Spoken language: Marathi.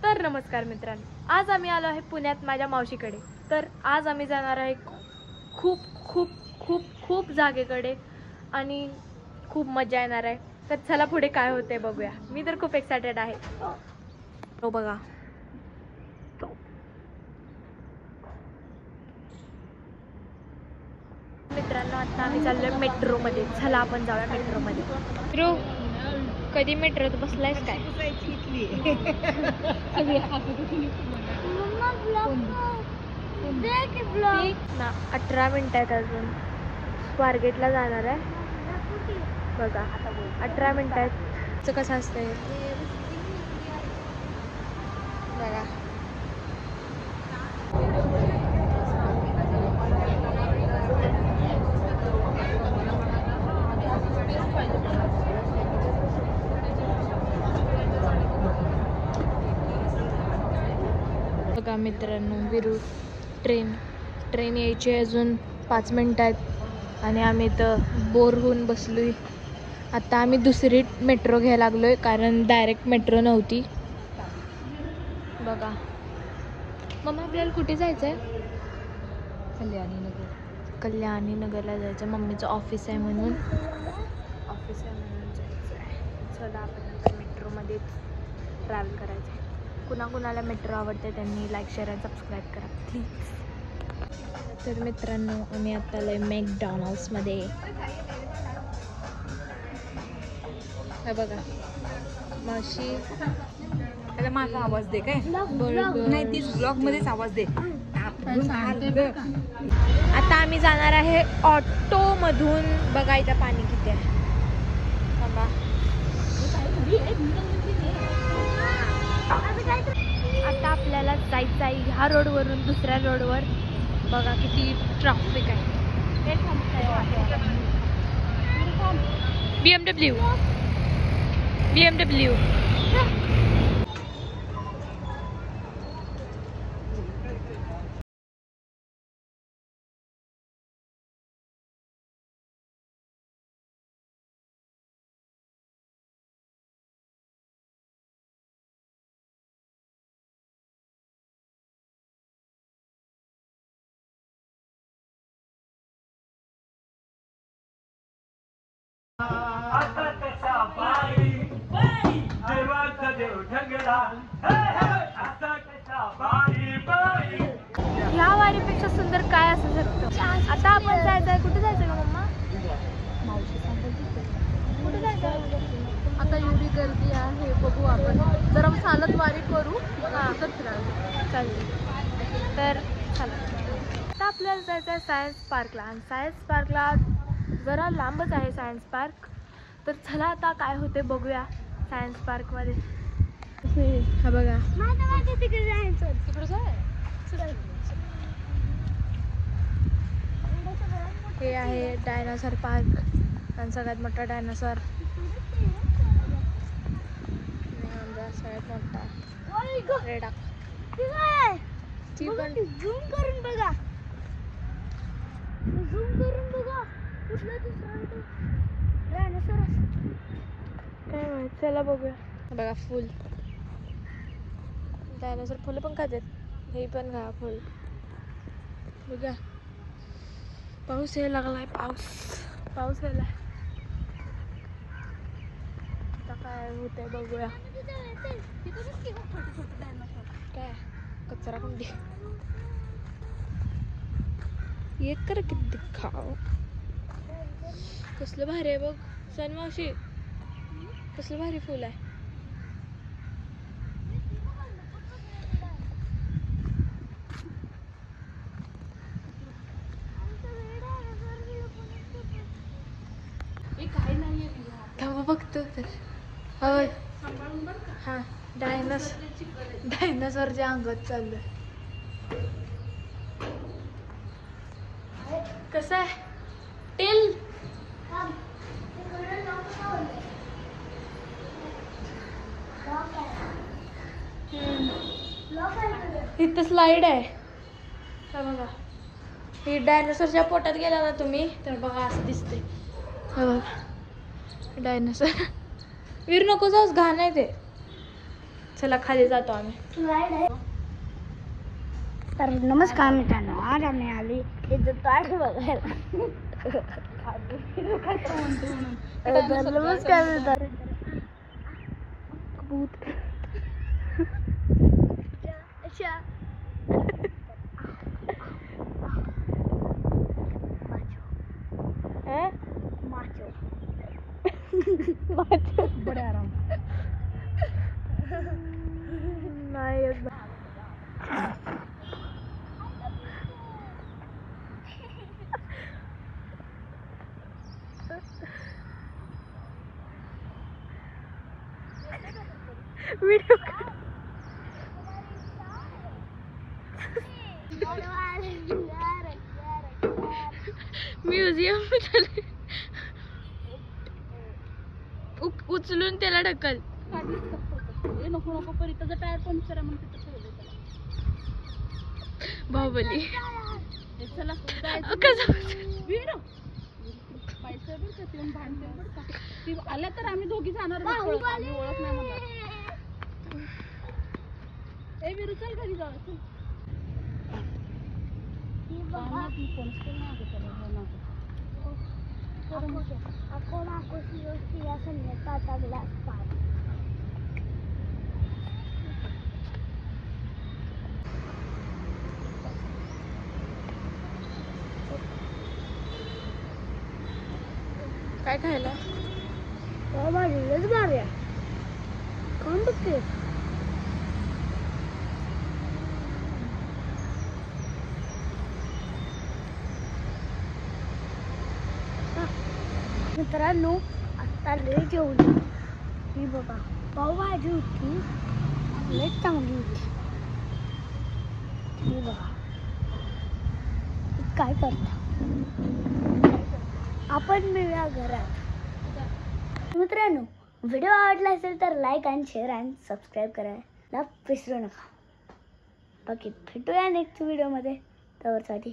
तर नमस्कार मित्रांनो, आज आम्ही आलो आहे पुण्यात माझ्या मावशीकडे. तर आज आम्ही जाणार आहे खूप खूप खूप खूप जागेकडे आणि खूप मजा येणार आहे. तर चला पुढे काय होते बघूया. मी तर खूप एक्सायटेड आहे. तो बघा, मित्रांनो आता आम्ही चाललोय मेट्रोमध्ये. चला आपण जाऊया मेट्रोमध्ये. मेट्रो कधी मेट्रोत बसलायस काय? 18 मिनिट आहेत अजून. स्वारगेटला जाणार आहे बघा. 18 मिनिट आहेत. कसं असतंय बघा. बघा मित्रांनो, विरू ट्रेन यायची अजून 5 मिनिटं आहेत आणि आम्ही इथं बोर होऊन बसलोय. आता आम्ही दुसरी मेट्रो घ्यायला लागलोय कारण डायरेक्ट मेट्रो नव्हती. बघा मम्मा, आपल्याला कुठे जायचं आहे? कल्याणी नगरला जायचं. मम्मीचं ऑफिस आहे म्हणून जायचं आहे. चला आपण आता मेट्रोमध्येच ट्रॅव्हल करायचं आहे. कुणाकुणाला मेट्रो आवडते त्यांनी लाईक, शेअर आणि सबस्क्राईब करा प्लीज. तर मित्रांनो, आम्ही आता आलोय मॅकडॉनल्ड्समध्ये. हे बघा मावशी, त्याला माझा आवाज दे काय? बरोबर. नाही, तीच ब्लॉग मध्येच आवाज दे. आता आम्ही जाणार आहे ऑटो मधून. बघायचं पाणी किती आहे. थांबा. आता आपल्याला जायचं आहे ह्या रोडवरून दुसऱ्या रोडवर. बघा किती ट्रॅफिक आहे. BMW. ह्या वारीपेक्षा सुंदर काय असू शकतं. आता आपण जायचं आहे. कुठे जायचं का मम्मा? कुठे जायचं? आता एवढी गर्दी आहे, बघू आपण जरा चालत वारी करू. तर चालेल. तर चला आता आपल्याला जायचं आहे सायन्स पार्कला. आणि सायन्स पार्कला जरा लांबच आहे सायन्स पार्क. तर चला आता काय होते बघूया सायन्स पार्कमध्ये. हा बघा, हे आहे डायनासोर पार्क आणि सगळ्यात मोठा डायनासोर. सगळ्यात मोठा रेडा. ती पण झूम करून बघा. कुठला डायनासोर काय माहित. चला बघूया. बघा फुल. डायनासोर फुलं पण खातात. हे पण घा फुल. बघा पाऊस यायला लागलाय. पाऊस यायला. आता काय होतंय बघूया. काय कचरा कुंडी एक कर किती खाव. कसलं भारी आहे बघ सनमावशी. कसलं भारी फुल आहे. बघतो तर हा डायनासोरच्या अंगात चाललंय. कसं आहे टेल? इथं स्लाइड आहे. बघा, ही डायनासोरच्या पोटात गेला ना तुम्ही तर बघा असं दिसते. बघा डायनासोर. वीर नको जाऊस, घाण आहे ते. चला खाली जातो आम्ही. तर नमस्कार मित्रांनो, आज आम्ही आली इथं ताट बघायला. तर नमस्कार मित्रांनो. बडे आराम. नाही येत. व्हिडिओ म्युझियम उचलून त्याला ढकल. नको नको परी त्याचा टायर पंक्चर आहे म्हणून तिथं ठेवलंय त्याला. बाहुबली चला कसं पैसे बरं का येऊन भांडते बरं का. ती आल्या तर आम्ही दोघी जाणार बरं का. आम्ही ओळख नाही म्हणणार. ए विरू चल घरी जाऊ. चल. काय खायला? भाजीलाच मारूया. कोण बघते? मित्रांनो, आता लय जेवली. ही बघा पावभाजी होती, लय चांगली होती. ही बघा काय करता. आपण मिळूया घरात. मित्रांनो, व्हिडिओ आवडला असेल तर लाईक आणि शेअर आणि सबस्क्राईब करायला विसरू नका. बाकी भेटूया नेक्स्ट व्हिडिओमध्ये. त्यावरसाठी